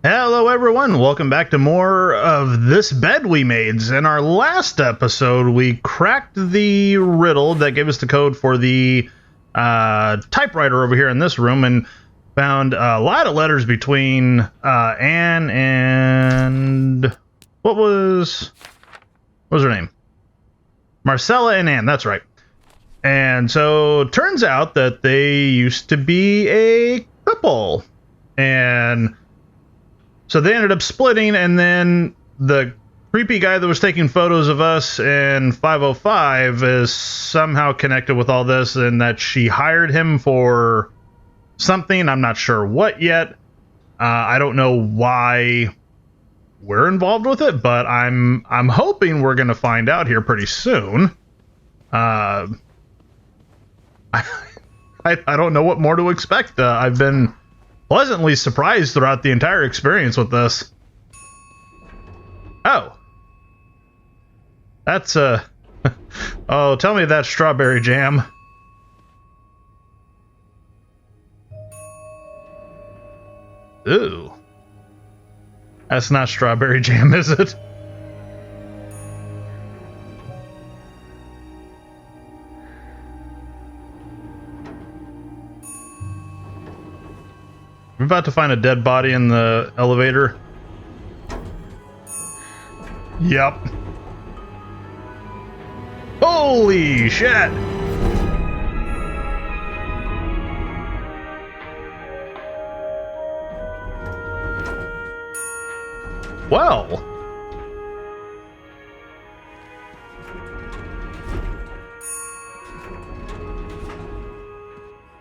Hello everyone, welcome back to more of This Bed We Made. In our last episode, we cracked the riddle that gave us the code for the typewriter over here in this room and found a lot of letters between Anne and... what was her name? Marcella and Anne, that's right. And so, turns out that they used to be a couple. And... so they ended up splitting, and then the creepy guy that was taking photos of us in 505 is somehow connected with all this, and that she hired him for something. I'm not sure what yet. I don't know why we're involved with it, but I'm hoping we're going to find out here pretty soon. I don't know what more to expect. I've been pleasantly surprised throughout the entire experience with this. Oh. That's, oh, tell me that's strawberry jam. Ooh. That's not strawberry jam, is it? We're about to find a dead body in the elevator. Yep. Holy shit! Well.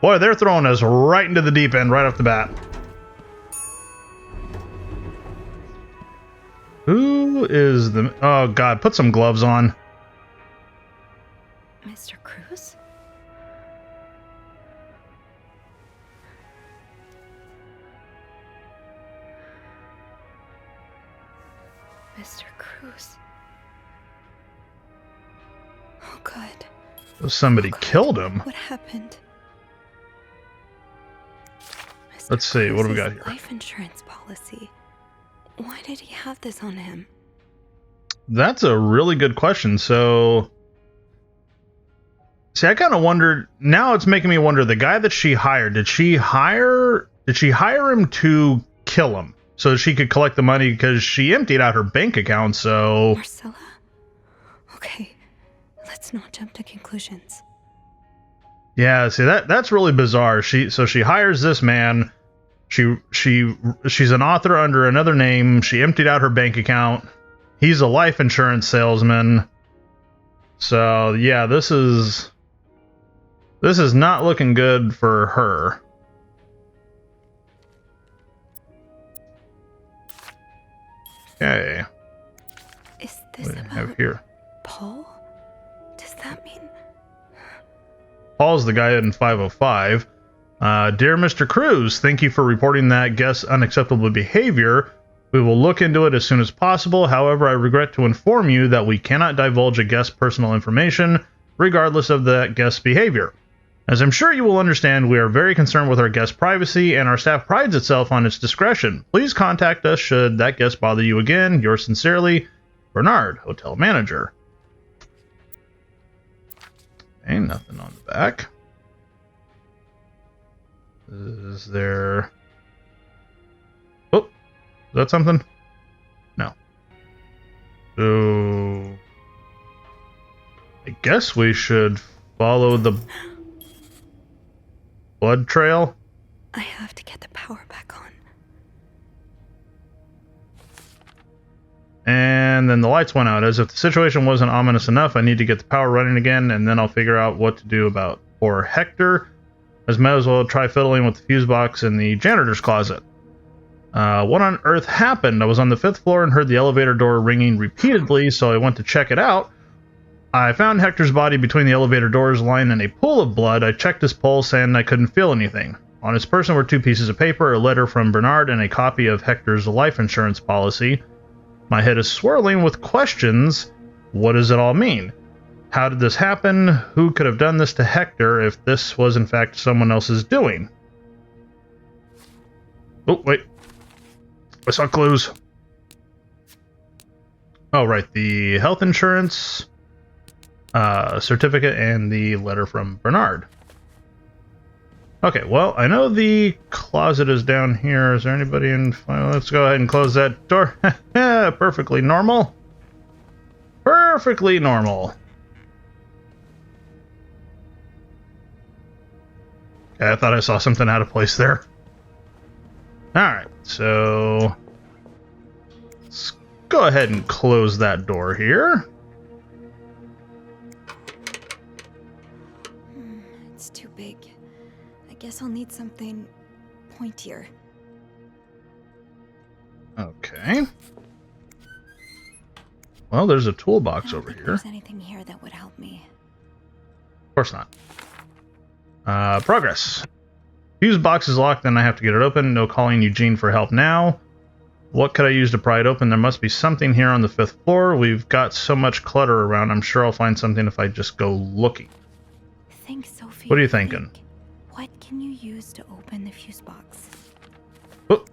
Boy, they're throwing us right into the deep end right off the bat. Who is the... oh, God. Put some gloves on. Mr. Cruz? Mr. Cruz. Oh, God. Somebody killed him. What happened? Let's see. What do we got here? Life insurance policy. Why did he have this on him? That's a really good question. So, see, I kind of wondered. Now it's making me wonder. The guy that she hired, did she hire him to kill him so she could collect the money, because she emptied out her bank account? So, Marcella? Okay, let's not jump to conclusions. yeah. See, that's really bizarre. She hires this man. She's an author under another name. She emptied out her bank account. He's a life insurance salesman. So yeah, this is not looking good for her. Okay. Is this What do we about have here? Paul? Does that mean... Paul's the guy in 505. Dear Mr. Cruz, thank you for reporting that guest's unacceptable behavior. We will look into it as soon as possible. However, I regret to inform you that we cannot divulge a guest's personal information, regardless of that guest's behavior. As I'm sure you will understand, we are very concerned with our guest's privacy, and our staff prides itself on its discretion. Please contact us should that guest bother you again. Yours sincerely, Bernard, hotel manager. Ain't nothing on the back. Is there... oh, is that something? No. So... I guess we should follow the blood trail. I have to get the power back on. And then the lights went out. As if the situation wasn't ominous enough, I need to get the power running again, and then I'll figure out what to do about poor Hector. I might as well try fiddling with the fuse box in the janitor's closet. What on earth happened? I was on the 5th floor and heard the elevator door ringing repeatedly, so I went to check it out. I found Hector's body between the elevator doors, lying in a pool of blood. I checked his pulse, and I couldn't feel anything. On his person were 2 pieces of paper, a letter from Bernard, and a copy of Hector's life insurance policy. My head is swirling with questions. What does it all mean? How did this happen? Who could have done this to Hector if this was in fact someone else's doing? Oh, wait. I saw clues. Oh, right. The health insurance certificate and the letter from Bernard. Okay, well, I know the closet is down here. Is there anybody in? Well, let's go ahead and close that door. Perfectly normal. Perfectly normal. Okay, I thought I saw something out of place there. Alright, so let's go ahead and close that door here. It's too big. I guess I'll need something pointier. Okay. Well, there's a toolbox I don't over think here. there's anything here that would help me. Of course not. Progress. Fuse box is locked, then I have to get it open. No calling Eugene for help now. What could I use to pry it open? There must be something here on the 5th floor. We've got so much clutter around. I'm sure I'll find something if I just go looking. Think, Sophie. What are you thinking? What can you use to open the fuse box? Oh.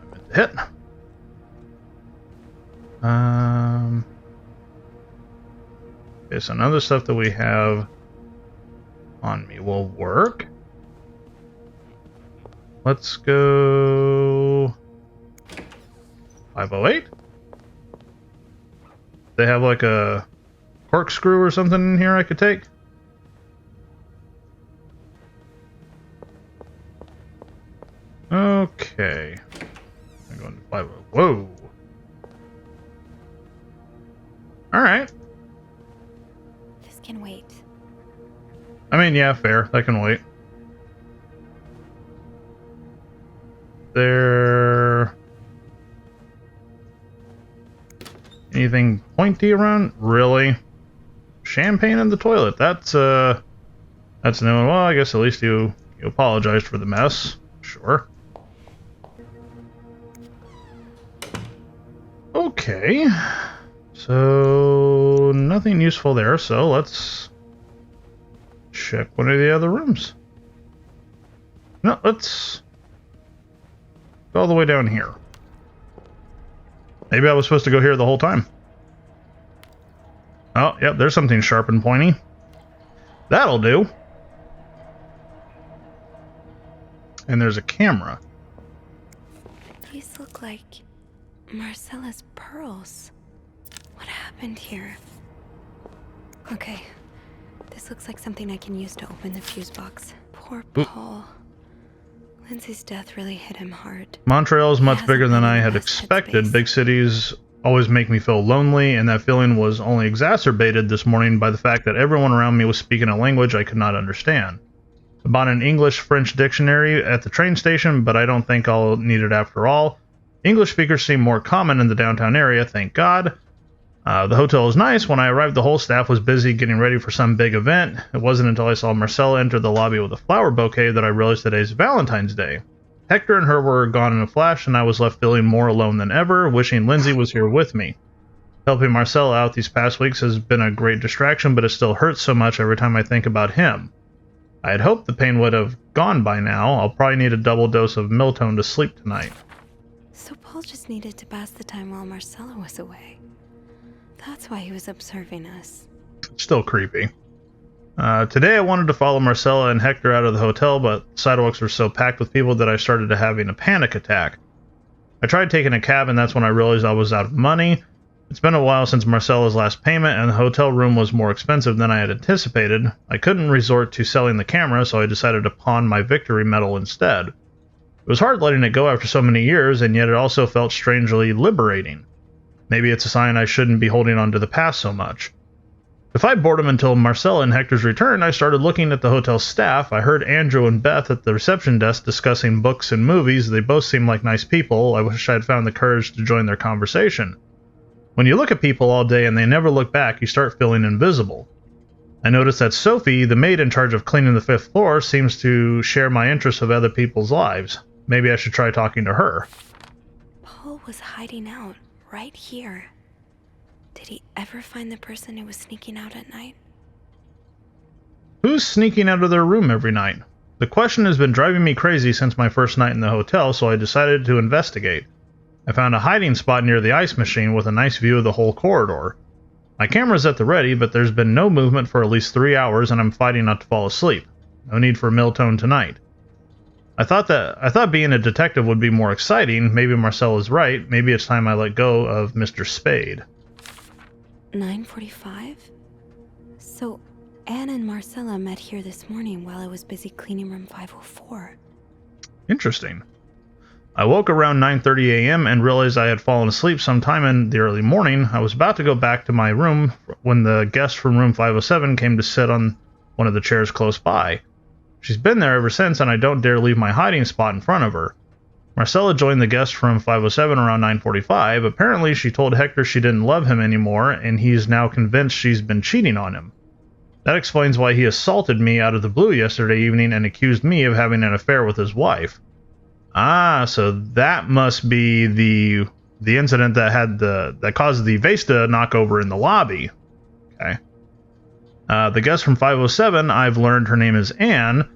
I meant to hit. Okay, so none of the stuff that we have on me will work. Let's go 508. They have like a corkscrew or something in here I could take. Okay. I'm going to 50. Whoa. All right. This can wait. I mean, yeah, fair. That can wait. There anything pointy around? Really? Champagne in the toilet. That's new. Well, I guess at least you apologized for the mess. Sure. Okay. So nothing useful there, so let's check one of the other rooms. No, let's go all the way down here. Maybe I was supposed to go here the whole time. Oh, yep, there's something sharp and pointy. That'll do. And there's a camera. These look like Marcella's pearls. What happened here? Okay. This looks like something I can use to open the fuse box. Poor Paul. Lindsay's death really hit him hard. Montreal is much He bigger hasn't than been in I the had best expected. headspace. Big cities always make me feel lonely, and that feeling was only exacerbated this morning by the fact that everyone around me was speaking a language I could not understand. I bought an English-French dictionary at the train station, but I don't think I'll need it after all. English speakers seem more common in the downtown area, thank God. The hotel is nice. When I arrived, the whole staff was busy getting ready for some big event. It wasn't until I saw Marcella enter the lobby with a flower bouquet that I realized today's Valentine's Day. Hector and her were gone in a flash, and I was left feeling more alone than ever, wishing Lindsay was here with me. Helping Marcella out these past weeks has been a great distraction, but it still hurts so much every time I think about him. I had hoped the pain would have gone by now. I'll probably need a double dose of Miltone to sleep tonight. So Paul just needed to pass the time while Marcella was away. That's why he was observing us. Still creepy. Today I wanted to follow Marcella and Hector out of the hotel, but sidewalks were so packed with people that I started having a panic attack. I tried taking a cab, and that's when I realized I was out of money. It's been a while since Marcella's last payment, and the hotel room was more expensive than I had anticipated. I couldn't resort to selling the camera, so I decided to pawn my victory medal instead. It was hard letting it go after so many years, and yet it also felt strangely liberating. Maybe it's a sign I shouldn't be holding on to the past so much. To fight boredom until Marcella and Hector's return, I started looking at the hotel staff. I heard Andrew and Beth at the reception desk discussing books and movies. They both seemed like nice people. I wish I had found the courage to join their conversation. When you look at people all day and they never look back, you start feeling invisible. I noticed that Sophie, the maid in charge of cleaning the 5th floor, seems to share my interest of other people's lives. Maybe I should try talking to her. Paul was hiding out right here. Did he ever find the person who was sneaking out at night? Who's sneaking out of their room every night? The question has been driving me crazy since my first night in the hotel, so I decided to investigate. I found a hiding spot near the ice machine with a nice view of the whole corridor. My camera's at the ready, but there's been no movement for at least 3 hours and I'm fighting not to fall asleep. No need for Miltone tonight. I thought being a detective would be more exciting. Maybe Marcella's right. Maybe it's time I let go of Mr. Spade. 9:45? So, Anne and Marcella met here this morning while I was busy cleaning room 504. Interesting. I woke around 9:30 a.m. and realized I had fallen asleep sometime in the early morning. I was about to go back to my room when the guest from room 507 came to sit on one of the chairs close by. She's been there ever since, and I don't dare leave my hiding spot in front of her. Marcella joined the guest from 507 around 9:45. Apparently, she told Hector she didn't love him anymore, and he's now convinced she's been cheating on him. That explains why he assaulted me out of the blue yesterday evening and accused me of having an affair with his wife. Ah, so that must be the incident that caused the vase to knock over in the lobby. Okay. The guest from 507, I've learned her name is Anne,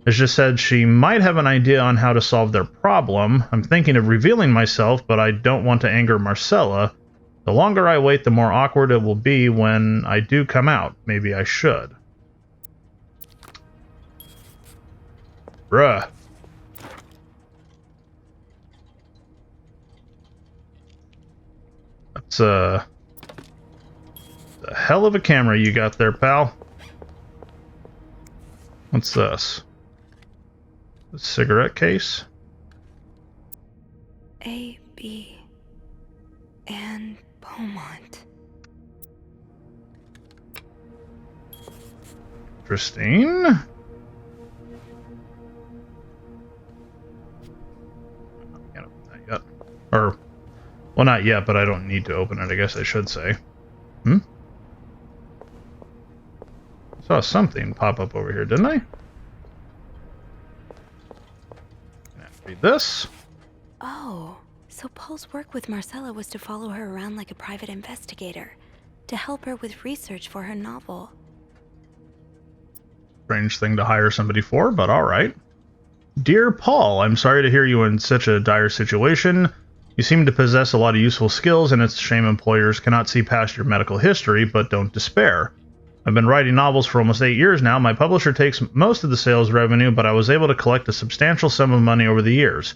has just said she might have an idea on how to solve their problem. I'm thinking of revealing myself, but I don't want to anger Marcella. The longer I wait, the more awkward it will be when I do come out. Maybe I should. Bruh. That's a hell of a camera you got there, pal. What's this? A cigarette case? A.B. and Beaumont. Interesting. Can't open that yet. Or, well, not yet, but I don't need to open it, I guess I should say. Saw something pop up over here, didn't I? Read this. Oh, so Paul's work with Marcella was to follow her around like a private investigator, to help her with research for her novel. Strange thing to hire somebody for, but alright. Dear Paul, I'm sorry to hear you in such a dire situation. You seem to possess a lot of useful skills, and it's a shame employers cannot see past your medical history, but don't despair. I've been writing novels for almost 8 years now. My publisher takes most of the sales revenue, but I was able to collect a substantial sum of money over the years.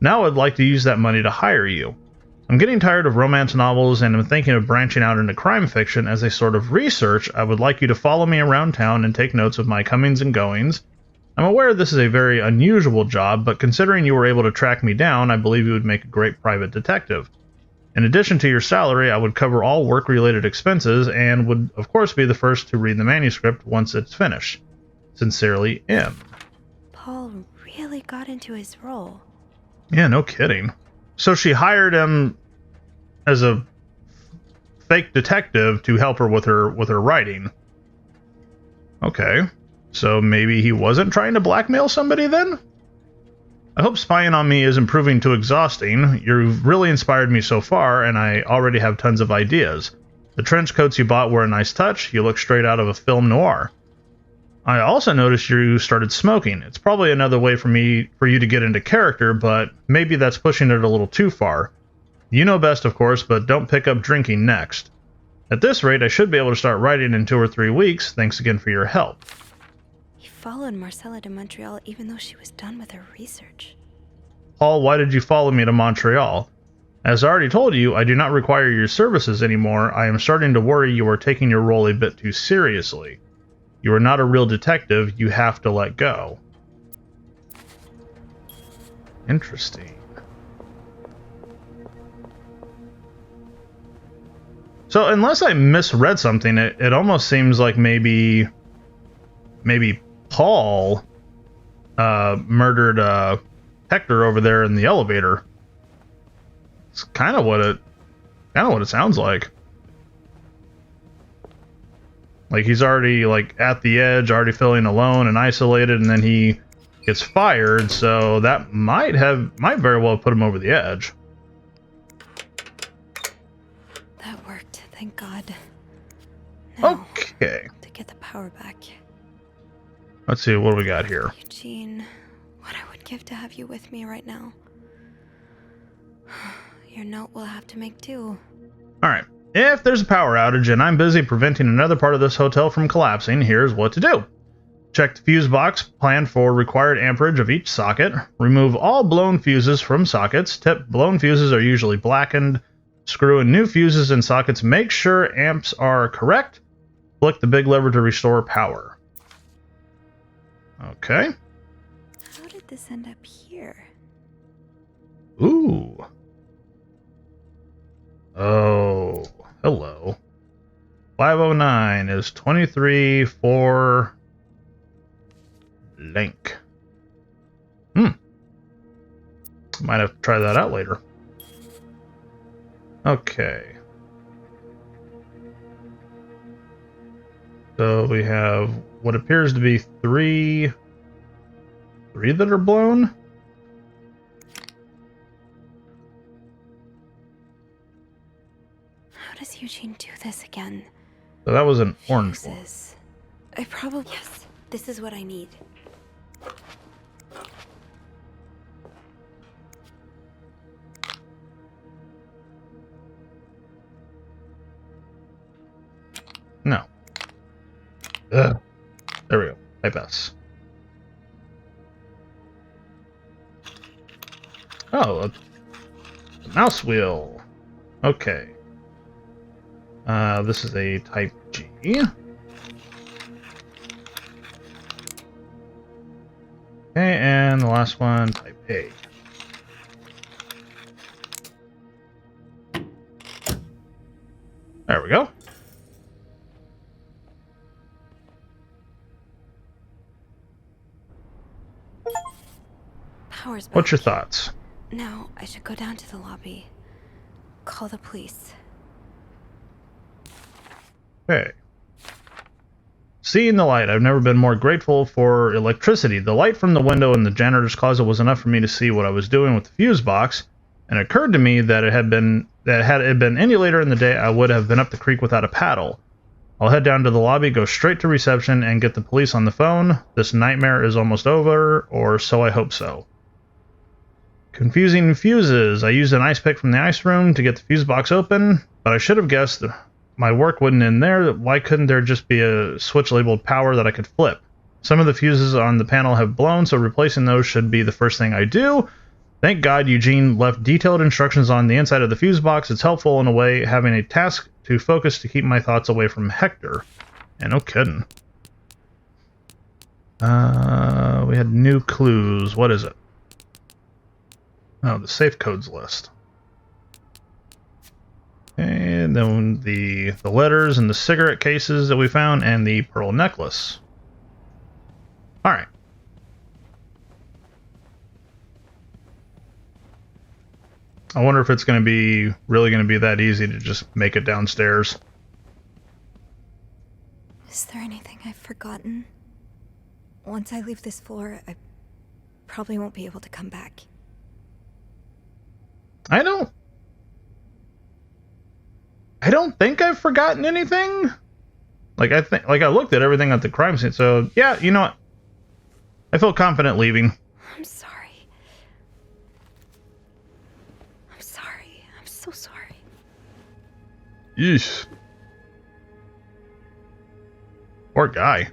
Now I'd like to use that money to hire you. I'm getting tired of romance novels and am thinking of branching out into crime fiction. As a sort of research, I would like you to follow me around town and take notes of my comings and goings. I'm aware this is a very unusual job, but considering you were able to track me down, I believe you would make a great private detective. In addition to your salary, I would cover all work-related expenses and would, of course, be the first to read the manuscript once it's finished. Sincerely, M. Paul really got into his role. Yeah, no kidding. So she hired him as a fake detective to help her with her writing. Okay. So maybe he wasn't trying to blackmail somebody then? I hope spying on me isn't proving too exhausting. You've really inspired me so far, and I already have tons of ideas. The trench coats you bought were a nice touch. You look straight out of a film noir. I also noticed you started smoking. It's probably another way for you to get into character, but maybe that's pushing it a little too far. You know best, of course, but don't pick up drinking next. At this rate, I should be able to start writing in 2 or 3 weeks. Thanks again for your help. He followed Marcella to Montreal even though she was done with her research. Paul, why did you follow me to Montreal? As I already told you, I do not require your services anymore. I am starting to worry you are taking your role a bit too seriously. You are not a real detective. You have to let go. Interesting. So unless I misread something, it almost seems like maybe Paul murdered Hector over there in the elevator. It's kind of what it sounds like. Like he's already like at the edge, already feeling alone and isolated, and then he gets fired, so that might very well put him over the edge. That worked, thank God. Now, Okay. to get the power back. Let's see, what do we got here? Eugene, what I would give to have you with me right now. Your note will have to make do. Alright. If there's a power outage and I'm busy preventing another part of this hotel from collapsing, here's what to do. Check the fuse box, plan for required amperage of each socket, remove all blown fuses from sockets. Tip: blown fuses are usually blackened. Screw in new fuses in sockets, make sure amps are correct. Flick the big lever to restore power. Okay. How did this end up here? Ooh. Oh, hello. 509 is 23 for Link. Might have to try that out later. Okay. So we have what appears to be three that are blown. How does Eugene do this again? So that was an orange one. Fuses. I probably... Yes, this is what I need. No. Ugh. There we go. Type S. Oh, a mouse wheel. Okay. This is a type G. Okay, and the last one, type A. There we go. Power's back. What's your thoughts? Now, I should go down to the lobby. Call the police. Okay. Seeing the light, I've never been more grateful for electricity. The light from the window in the janitor's closet was enough for me to see what I was doing with the fuse box, and it occurred to me that had it been any later in the day, I would have been up the creek without a paddle. I'll head down to the lobby, go straight to reception, and get the police on the phone. This nightmare is almost over, or so I hope so. Confusing fuses. I used an ice pick from the ice room to get the fuse box open, but I should have guessed my work wouldn't end there. Why couldn't there just be a switch labeled power that I could flip? Some of the fuses on the panel have blown, so replacing those should be the first thing I do. Thank God Eugene left detailed instructions on the inside of the fuse box. It's helpful in a way, having a task to focus to keep my thoughts away from Hector. And no kidding. We had new clues. What is it? Oh, the safe codes list. And then the letters and the cigarette cases that we found, and the pearl necklace. Alright. I wonder if it's going to be really going to be that easy to just make it downstairs. Is there anything I've forgotten? Once I leave this floor, I probably won't be able to come back. I don't think I've forgotten anything. I looked at everything at the crime scene, so yeah, you know what? I feel confident leaving. I'm sorry. I'm sorry. I'm so sorry. Yeesh. Poor guy.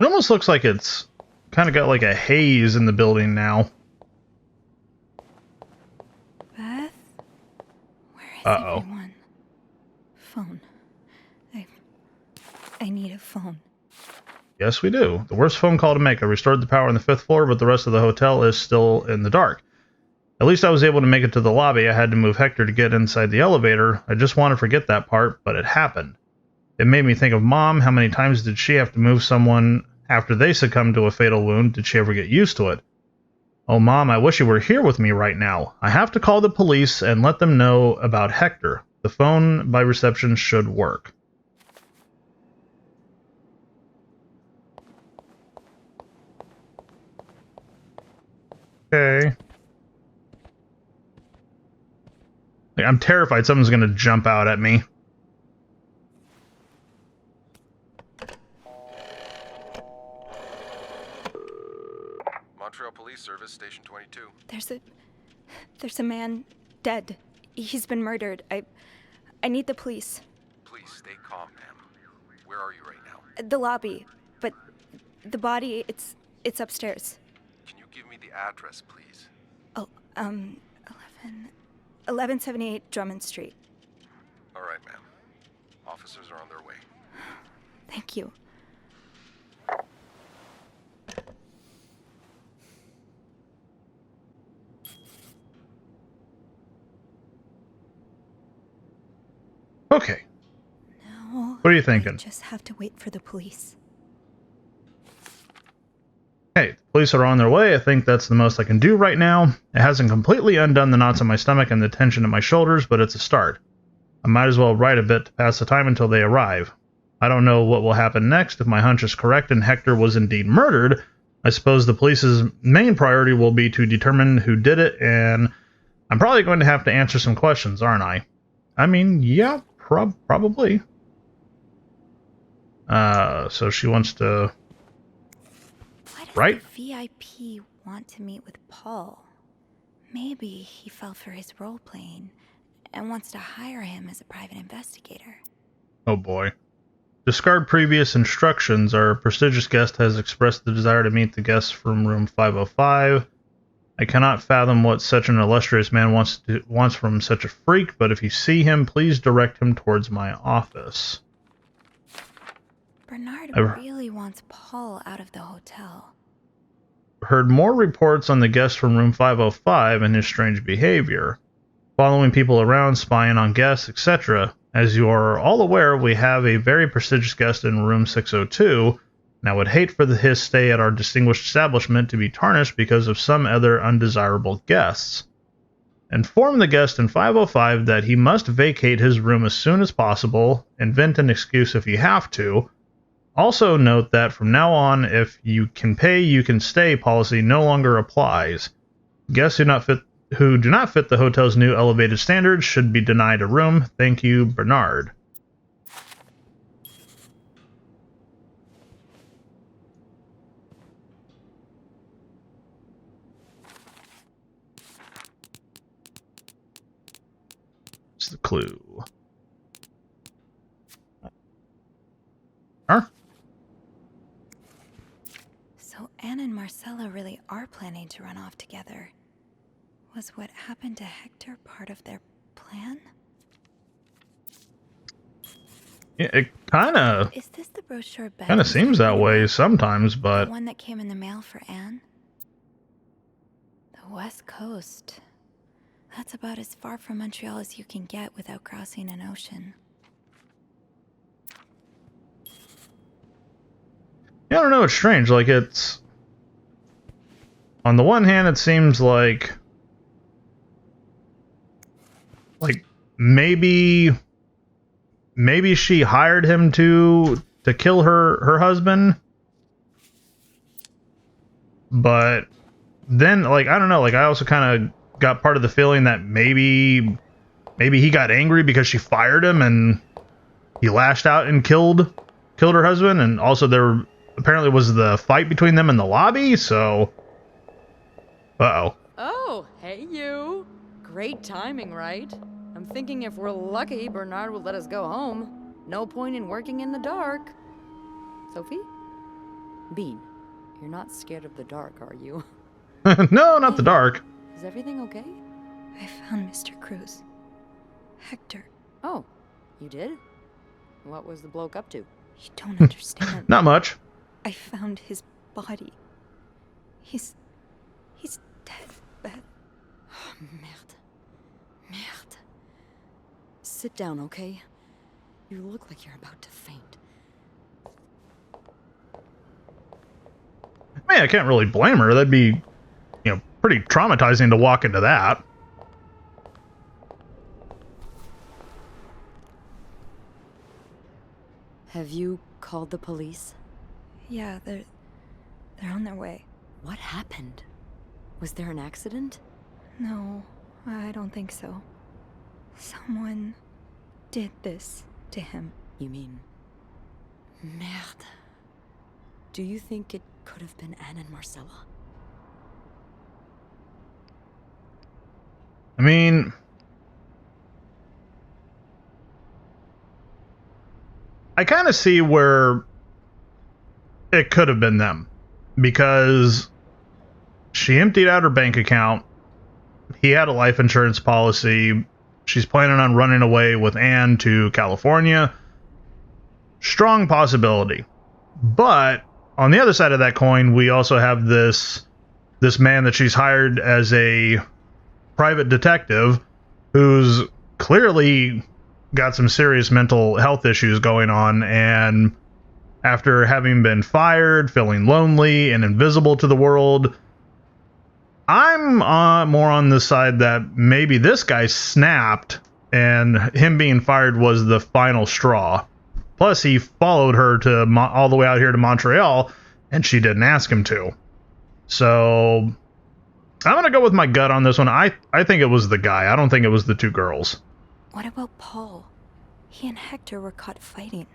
It almost looks like it's kind of got like a haze in the building now. Beth? Where is Uh-oh. everyone? Phone. I need a phone. Yes, we do. The worst phone call to make. I restored the power on the 5th floor, but the rest of the hotel is still in the dark. At least I was able to make it to the lobby. I had to move Hector to get inside the elevator. I just want to forget that part, but it happened. It made me think of Mom. How many times did she have to move someone after they succumbed to a fatal wound? Did she ever get used to it? Oh, Mom, I wish you were here with me right now. I have to call the police and let them know about Hector. The phone by reception should work. Okay. Like, I'm terrified someone's gonna jump out at me. Montreal Police Service, Station 22. There's a man dead. He's been murdered. I need the police. Please stay calm, ma'am. Where are you right now? The lobby, but the body, it's upstairs. Can you give me the address, please? Oh, 1178 Drummond Street. All right, ma'am. Officers are on their way. Thank you. Okay. Now, What are you thinking? I just have to wait for the police. Hey, the police are on their way. I think that's the most I can do right now. It hasn't completely undone the knots in my stomach and the tension in my shoulders, but it's a start. I might as well write a bit to pass the time until they arrive. I don't know what will happen next. If my hunch is correct and Hector was indeed murdered, I suppose the police's main priority will be to determine who did it, and I'm probably going to have to answer some questions, aren't I? I mean, yeah, probably. So she wants to... Why does Right? the VIP want to meet with Paul? Maybe he fell for his role-playing and wants to hire him as a private investigator. Oh boy. Discard previous instructions. Our prestigious guest has expressed the desire to meet the guests from room 505. I cannot fathom what such an illustrious man wants from such a freak, but if you see him, please direct him towards my office. Bernard really wants Paul out of the hotel. Heard more reports on the guest from room 505 and his strange behavior. Following people around, spying on guests, etc. As you are all aware, we have a very prestigious guest in room 602, and I would hate for his stay at our distinguished establishment to be tarnished because of some other undesirable guests. Inform the guest in 505 that he must vacate his room as soon as possible. Invent an excuse if you have to. Also note that from now on, if you can pay, you can stay policy no longer applies. Guests who do not fit the hotel's new elevated standards should be denied a room. Thank you, Bernard. That's the clue. Huh? So Anne and Marcella really are planning to run off together. Was what happened to Hector part of their plan? Yeah, it kind of Is this the brochure Beth kind of was seems that talking way about? sometimes, but The one that came in the mail for Anne? The West Coast. That's about as far from Montreal as you can get without crossing an ocean. yeah, I don't know. It's strange. Like, it's on the one hand, it seems like maybe she hired him to kill her husband, but then, like, I don't know. Like, I also kind of got part of the feeling that maybe he got angry because she fired him and he lashed out and killed her husband, and also there apparently was the fight between them in the lobby. So, Oh, hey you. Great timing, right? I'm thinking if we're lucky, Bernard will let us go home. No point in working in the dark. Sophie? Bean, you're not scared of the dark, are you? No, not the dark. Is everything okay? I found Mr. Cruz. Hector, Oh, you did? What was the bloke up to? you don't understand. Not much. I found his body. He's dead, Beth. Oh, merde. Merde. Sit down, okay? You look like you're about to faint. I mean, I can't really blame her. That'd be, pretty traumatizing to walk into that. Have you called the police? Yeah, they're on their way. What happened? Was there an accident? No, I don't think so. Someone did this to him. You mean... Merde. Do you think it could have been Anne and Marcella? I mean, I kind of see where it could have been them, because she emptied out her bank account. He had a life insurance policy. She's planning on running away with Anne to California. Strong possibility. But on the other side of that coin, we also have this man that she's hired as a private detective who's clearly got some serious mental health issues going on, and after having been fired, feeling lonely and invisible to the world, I'm more on the side that maybe this guy snapped and him being fired was the final straw. Plus, he followed her to all the way out here to Montreal, and she didn't ask him to. So I'm going to go with my gut on this one. I think it was the guy. I don't think it was the two girls. What about Paul? He and Hector were caught fighting.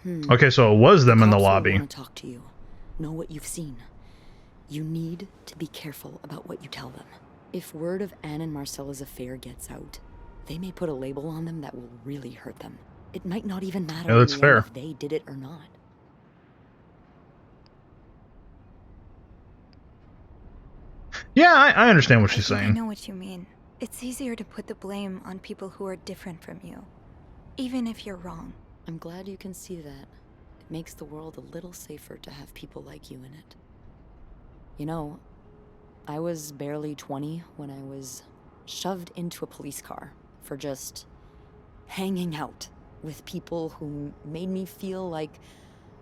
Okay, so it was them in the Cops will lobby. want to talk to you. Know what you've seen. You need to be careful about what you tell them. If word of Anne and Marcella's affair gets out, they may put a label on them that will really hurt them. It might not even matter Yeah, that's in the end fair. if they did it or not. Yeah, I understand what she's I saying. know what you mean. It's easier to put the blame on people who are different from you, even if you're wrong. I'm glad you can see that. It makes the world a little safer to have people like you in it. You know, I was barely 20 when I was shoved into a police car for just hanging out with people who made me feel like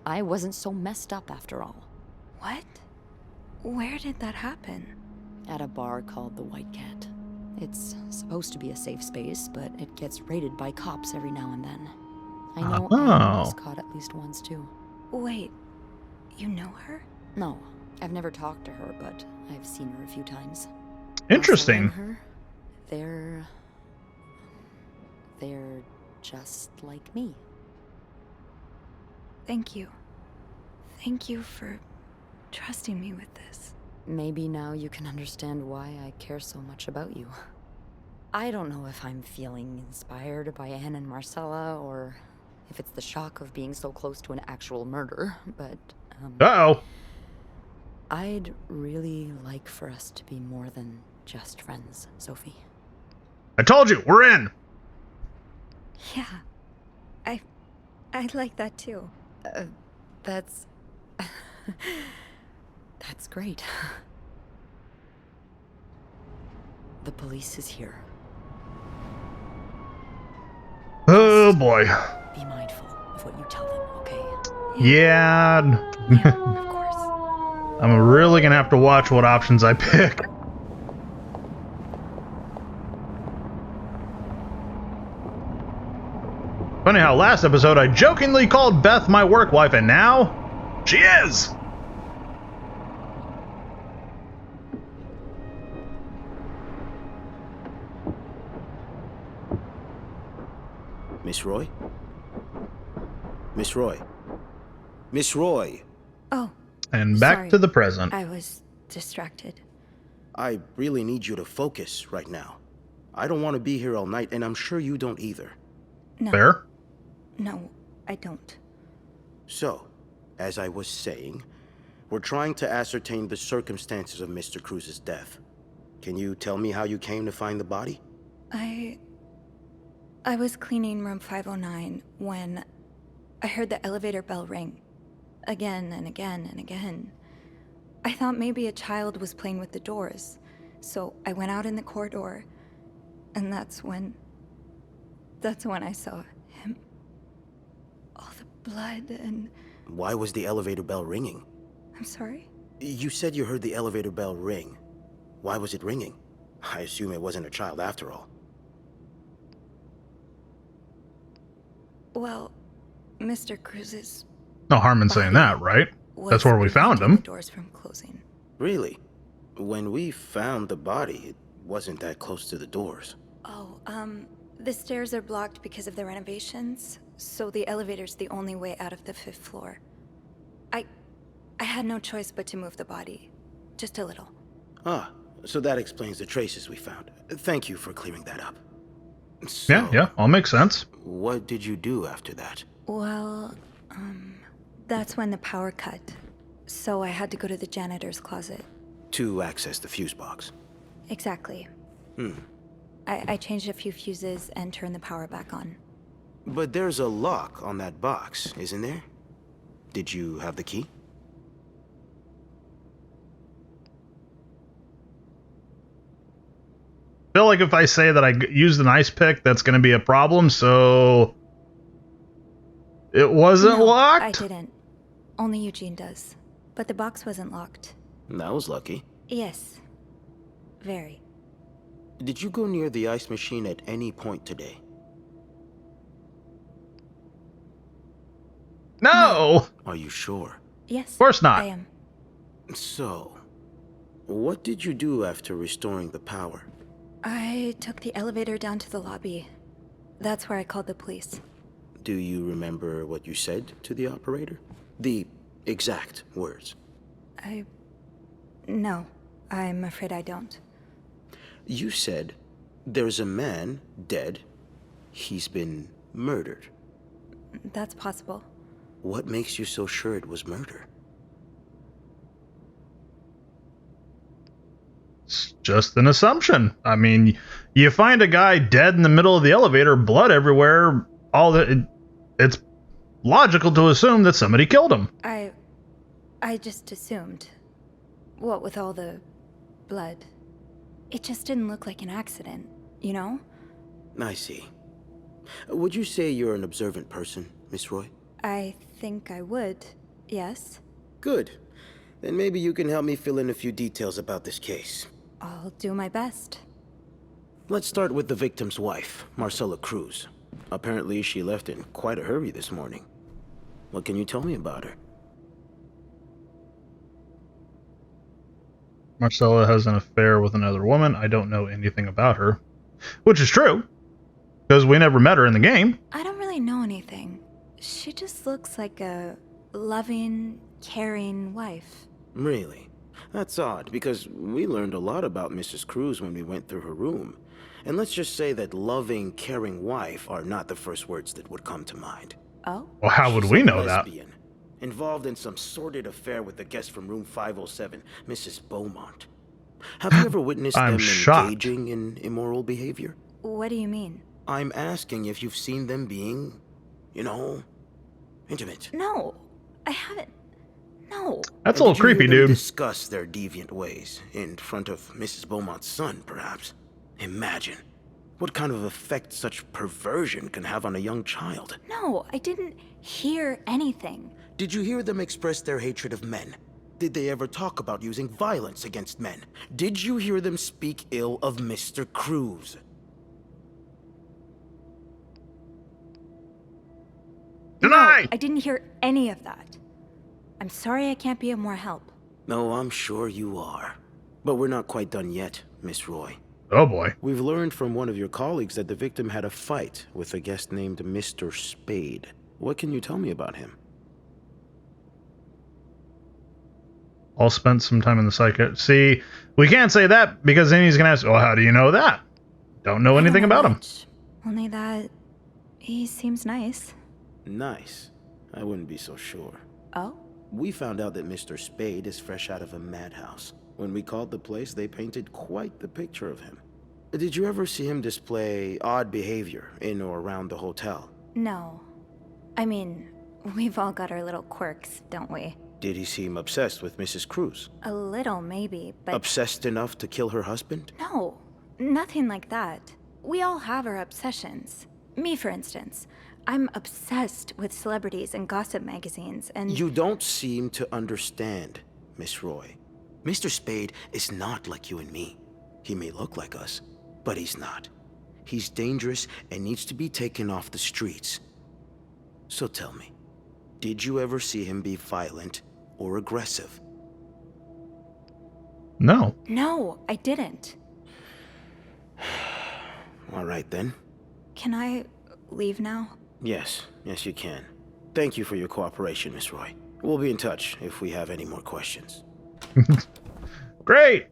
I wasn't so messed up after all. What? Where did that happen? At a bar called the White Cat. It's supposed to be a safe space, but it gets raided by cops every now and then. I know Anne was caught at least once too. Wait, you know her? No, I've never talked to her, but I've seen her a few times. Interesting. Marcella and her, they're just like me. Thank you. Thank you for trusting me with this. Maybe now you can understand why I care so much about you. I don't know if I'm feeling inspired by Anne and Marcella, or if it's the shock of being so close to an actual murder, but, Uh-oh. I'd really like for us to be more than just friends, Sophie. I told you, we're in. Yeah, I'd like that too. That's... That's great. The police is here. Oh boy. Be mindful of what you tell them, okay? Yeah. Yeah, of course. I'm really gonna have to watch what options I pick. Funny how last episode I jokingly called Beth my work wife, and now she is. Miss Roy? Miss Roy? Miss Roy! Oh, And back sorry. to the present. I was distracted. I really need you to focus right now. I don't want to be here all night, and I'm sure you don't either. No. Fair? No, I don't. So, as I was saying, we're trying to ascertain the circumstances of Mr. Cruz's death. Can you tell me how you came to find the body? I was cleaning room 509 when I heard the elevator bell ring. Again and again and again. I thought maybe a child was playing with the doors, so I went out in the corridor, and that's when I saw him. All the blood and... Why was the elevator bell ringing? I'm sorry? You said you heard the elevator bell ring. Why was it ringing? I assume it wasn't a child after all. Well, Mr. Cruz's No harm in saying that, right? That's was where we found preventing him. the doors from closing. Really? When we found the body, it wasn't that close to the doors. Oh, the stairs are blocked because of the renovations, so the elevator's the only way out of the 5th floor. I had no choice but to move the body. Just a little. Ah, so that explains the traces we found. Thank you for clearing that up. So, Yeah, all makes sense. what did you do after that? Well, that's when the power cut. So I had to go to the janitor's closet. To access the fuse box. Exactly. I changed a few fuses and turned the power back on. But there's a lock on that box, isn't there? Did you have the key? I feel like if I say that I used an ice pick, that's going to be a problem, so... It wasn't No, locked? I didn't. Only Eugene does. But the box wasn't locked. That was lucky. Yes. Very. Did you go near the ice machine at any point today? No! Are you sure? Yes. Of course not. I am. So, what did you do after restoring the power? I took the elevator down to the lobby. That's where I called the police. Do you remember what you said to the operator? The exact words. No. I'm afraid I don't. You said, there's a man dead. He's been murdered. That's possible. What makes you so sure it was murder? It's just an assumption. I mean, you find a guy dead in the middle of the elevator, blood everywhere, it's logical to assume that somebody killed him. I just assumed. What with all the blood. It just didn't look like an accident, you know? I see. Would you say you're an observant person, Miss Roy? I think I would, yes. Good. Then maybe you can help me fill in a few details about this case. I'll do my best. Let's start with the victim's wife, Marcella Cruz. Apparently, she left in quite a hurry this morning. What can you tell me about her? Marcella has an affair with another woman. I don't know anything about her. Which is true, because we never met her in the game. I don't really know anything. She just looks like a loving, caring wife. Really? That's odd, because we learned a lot about Mrs. Cruz when we went through her room. And let's just say that loving, caring wife are not the first words that would come to mind. Oh? Well, how would She's we a know that? lesbian, involved in some sordid affair with the guest from room 507, Mrs. Beaumont. Have you ever witnessed I'm them shocked. engaging in immoral behavior? What do you mean? I'm asking if you've seen them being, intimate. No, I haven't. No. That's a And little did you hear creepy, them dude. discuss their deviant ways in front of Mrs. Beaumont's son, perhaps? Imagine what kind of effect such perversion can have on a young child. No, I didn't hear anything. Did you hear them express their hatred of men? Did they ever talk about using violence against men? Did you hear them speak ill of Mr. Cruz? Deny! No, I didn't hear any of that. I'm sorry I can't be of more help. No, I'm sure you are. But we're not quite done yet, Miss Roy. Oh boy. We've learned from one of your colleagues that the victim had a fight with a guest named Mr. Spade. What can you tell me about him? All spent some time in the psychiatrist. See, we can't say that because then he's going to ask, well, how do you know that? Don't know anything I don't know about him. much. Only that he seems nice. Nice. I wouldn't be so sure. Oh? We found out that Mr. Spade is fresh out of a madhouse. When we called the place, they painted quite the picture of him. Did you ever see him display odd behavior in or around the hotel? No. I mean, we've all got our little quirks, don't we? Did he seem obsessed with Mrs. Cruz? A little, maybe, but Obsessed enough to kill her husband? no. Nothing like that. We all have our obsessions. Me, for instance. I'm obsessed with celebrities and gossip magazines, and... You don't seem to understand, Miss Roy. Mr. Spade is not like you and me. He may look like us, but he's not. He's dangerous and needs to be taken off the streets. So tell me, did you ever see him be violent or aggressive? No. No, I didn't. All right then. Can I leave now? Yes, you can. Thank you for your cooperation, Miss Roy. We'll be in touch if we have any more questions. Great.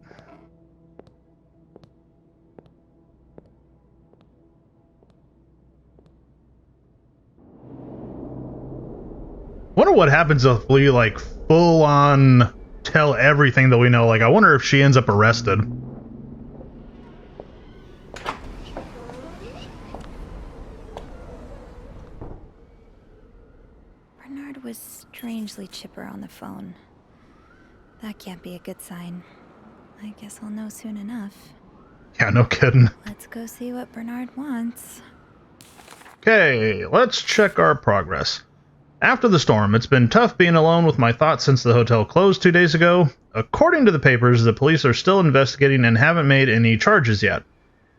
Wonder what happens if we like full on tell everything that we know. Like, I wonder if she ends up arrested. Bernard was strangely chipper on the phone. That can't be a good sign. I guess I'll know soon enough. Yeah, no kidding. Let's go see what Bernard wants. Okay, let's check our progress. After the storm, it's been tough being alone with my thoughts since the hotel closed 2 days ago. According to the papers, the police are still investigating and haven't made any charges yet.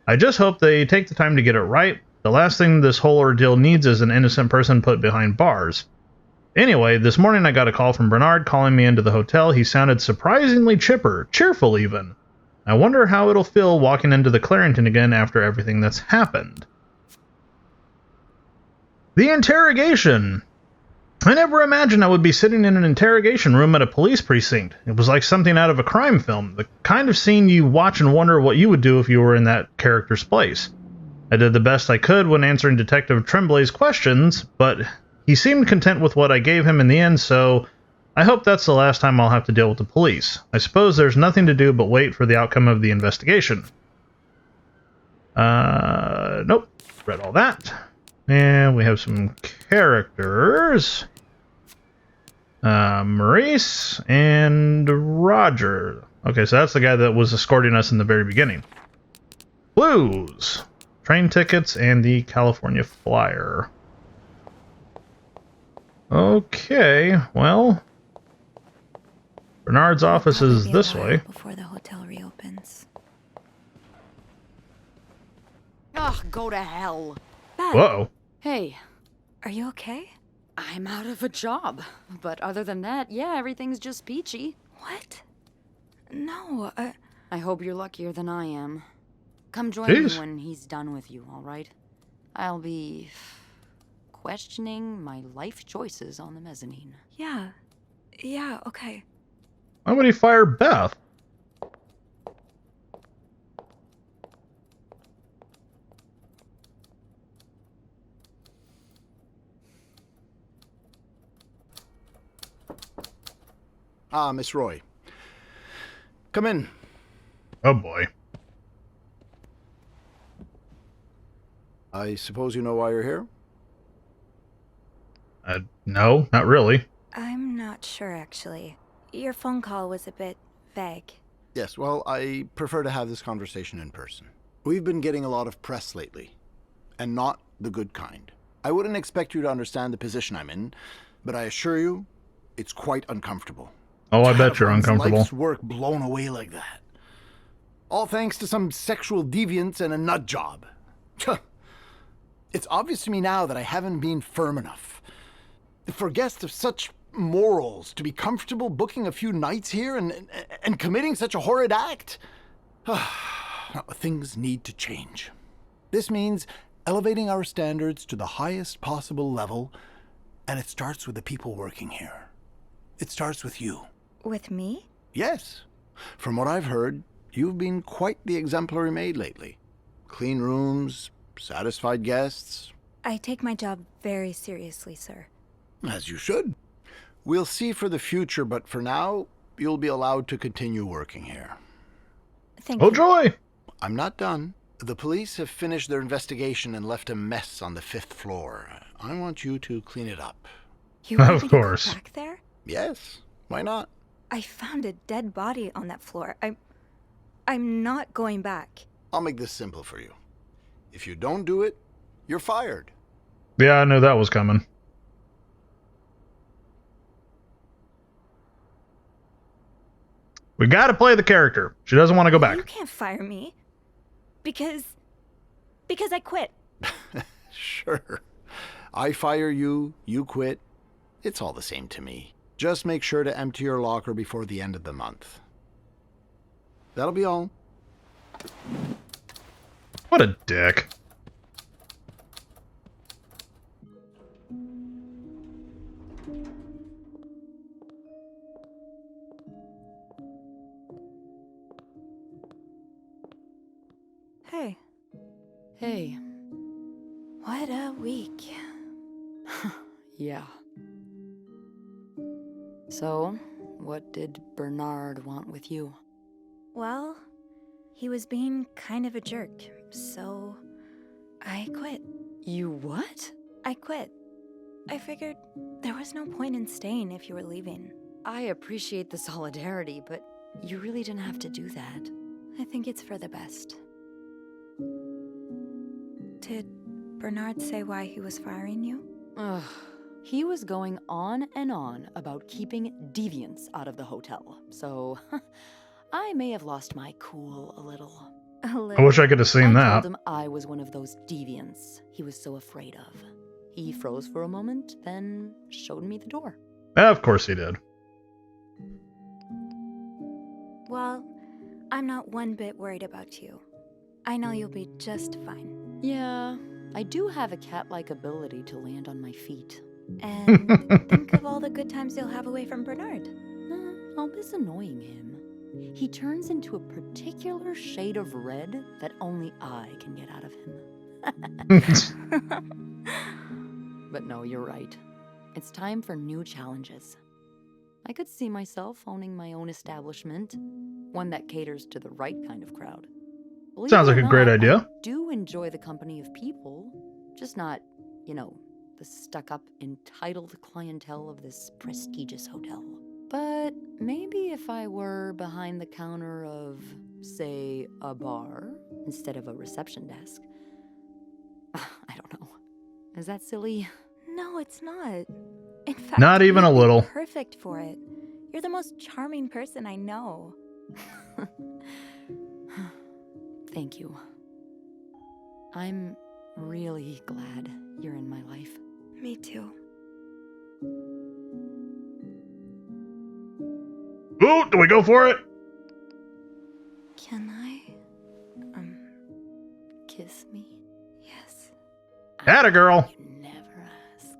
I just hope they take the time to get it right. The last thing this whole ordeal needs is an innocent person put behind bars. Anyway, this morning I got a call from Bernard calling me into the hotel. He sounded surprisingly chipper, cheerful even. I wonder how it'll feel walking into the Clarington again after everything that's happened. The interrogation. I never imagined I would be sitting in an interrogation room at a police precinct. It was like something out of a crime film, the kind of scene you watch and wonder what you would do if you were in that character's place. I did the best I could when answering Detective Tremblay's questions, but he seemed content with what I gave him in the end, so I hope that's the last time I'll have to deal with the police. I suppose there's nothing to do but wait for the outcome of the investigation. Nope. Read all that. And we have some characters. Maurice and Roger. Okay, so that's the guy that was escorting us in the very beginning. Clues. Train tickets and the California Flyer. Okay, well, Bernard's office is this way. Before the hotel reopens. Ugh, go to hell. Beth, Whoa. Hey, are you okay? I'm out of a job. But other than that, yeah, everything's just peachy. What? No, I hope you're luckier than I am. Come join Jeez. me when he's done with you, all right? I'll be questioning my life choices on the mezzanine. yeah, okay. Why would he fire Beth? Ah, Miss Roy. Come in. Oh boy. I suppose you know why you're here? No, not really. I'm not sure, actually. Your phone call was a bit vague. Yes, well, I prefer to have this conversation in person. We've been getting a lot of press lately, and not the good kind. I wouldn't expect you to understand the position I'm in, but I assure you, it's quite uncomfortable. Oh, I bet Have you're one's uncomfortable. Life's work blown away like that. All thanks to some sexual deviance and a nut job. It's obvious to me now that I haven't been firm enough. For guests of such morals to be comfortable booking a few nights here and committing such a horrid act? Things need to change. This means elevating our standards to the highest possible level, and it starts with the people working here. It starts with you. With me? Yes. From what I've heard, you've been quite the exemplary maid lately. Clean rooms, satisfied guests. I take my job very seriously, sir. As you should. We'll see for the future, but for now, you'll be allowed to continue working here. Thank Oh you. joy! I'm not done. The police have finished their investigation and left a mess on the 5th floor. I want you to clean it up. You want Of me to go course. back there? Yes, why not? I found a dead body on that floor. I'm not going back. I'll make this simple for you. If you don't do it, you're fired. Yeah, I knew that was coming. We gotta play the character. She doesn't want to go back. You can't fire me. Because I quit. Sure. I fire you, you quit. It's all the same to me. Just make sure to empty your locker before the end of the month. That'll be all. What a dick. Hey, Hey. what a week. Yeah. So, what did Bernard want with you? Well, he was being kind of a jerk, so I quit. You what? I quit. I figured there was no point in staying if you were leaving. I appreciate the solidarity, but you really didn't have to do that. I think it's for the best. Did Bernard say why he was firing you? Ugh. He was going on and on about keeping deviants out of the hotel, so I may have lost my cool a little. A I little. wish I could have seen I that. told him I was one of those deviants he was so afraid of. He froze for a moment, then showed me the door. Of course he did. Well, I'm not one bit worried about you. I know you'll be just fine. Yeah, I do have a cat-like ability to land on my feet. And think of all the good times you'll have away from Bernard. I'll miss annoying him. He turns into a particular shade of red that only I can get out of him. But no, you're right. It's time for new challenges. I could see myself owning my own establishment, one that caters to the right kind of crowd. Believe Sounds it or like a great not, idea. I do enjoy the company of people, just not, the stuck-up, entitled clientele of this prestigious hotel. But maybe if I were behind the counter of, say, a bar instead of a reception desk. I don't know. Is that silly? No, it's not. In fact, Not even you'd a be little. perfect for it. You're the most charming person I know. Thank you. I'm really glad you're in my life. Me too. Ooh, do we go for it? Can I? Kiss me? Yes. Atta girl. You never ask.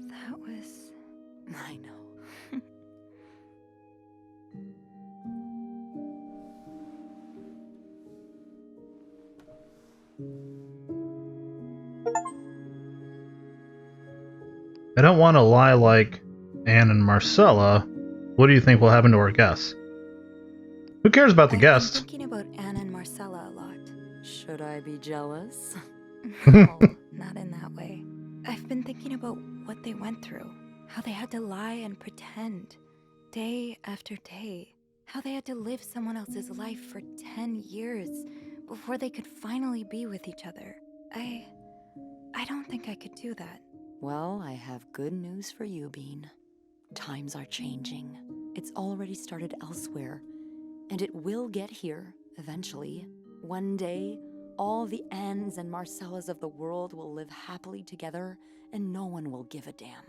That was... I know. I don't want to lie like Anne and Marcella. What do you think will happen to our guests? Who cares about the I've guests? been thinking about Anne and Marcella a lot. Should I be jealous? No, not in that way. I've been thinking about what they went through. How they had to lie and pretend. Day after day. How they had to live someone else's life for 10 years before they could finally be with each other. I don't think I could do that. Well, I have good news for you, Bean. Times are changing. It's already started elsewhere, and it will get here eventually. One day, all the Annes and Marcellas of the world will live happily together, and no one will give a damn.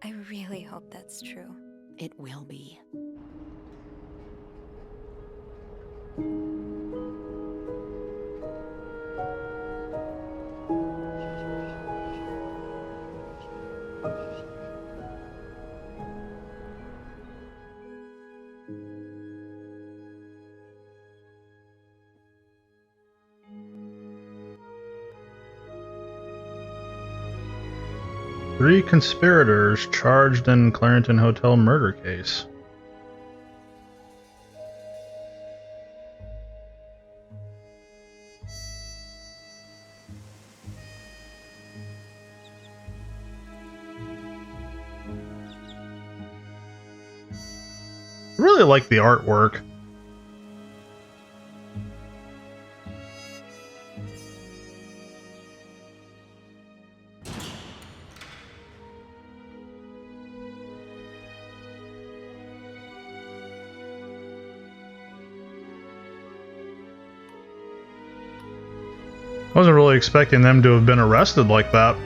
I really hope that's true. It will be. Three conspirators charged in Clarington Hotel murder case. I really like the artwork. Wasn't really expecting them to have been arrested like that.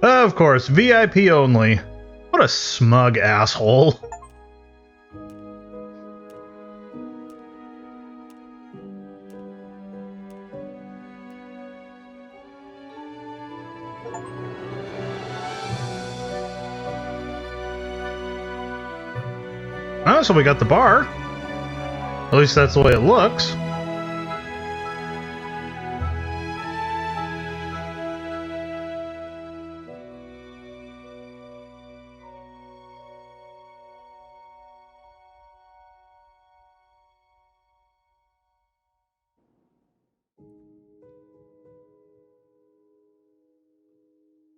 Of course, VIP only. What a smug asshole. Oh, so we got the bar. At least that's the way it looks.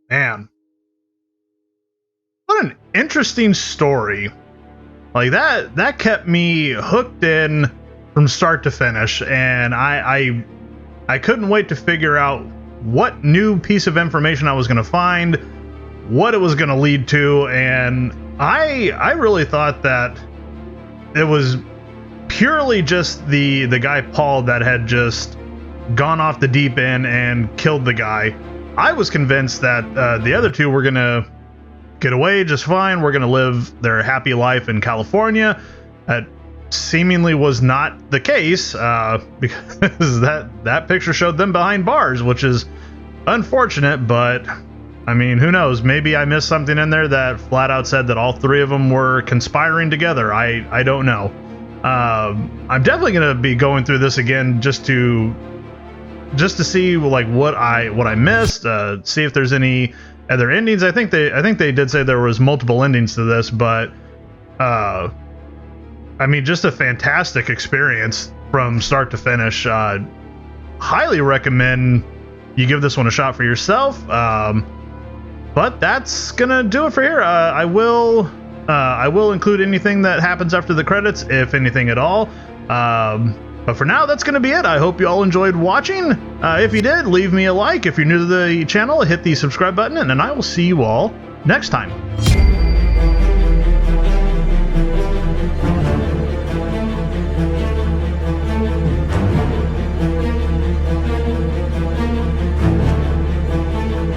Man, what an interesting story. Like that kept me hooked in from start to finish, and I couldn't wait to figure out what new piece of information I was going to find, what it was going to lead to, and I really thought that it was purely just the guy Paul that had just gone off the deep end and killed the guy. I was convinced that the other two were going to get away just fine. We're going to live their happy life in California. That seemingly was not the case because that picture showed them behind bars, which is unfortunate, but I mean, who knows? Maybe I missed something in there that flat out said that all three of them were conspiring together. I don't know. I'm definitely going to be going through this again just to see like what I missed, see if there's any other endings. I think they did say there was multiple endings to this, but I mean, just a fantastic experience from start to finish. Highly recommend you give this one a shot for yourself. But that's gonna do it for here. I will include anything that happens after the credits, if anything at all. But for now, that's going to be it. I hope you all enjoyed watching. If you did, leave me a like. If you're new to the channel, hit the subscribe button, and I will see you all next time.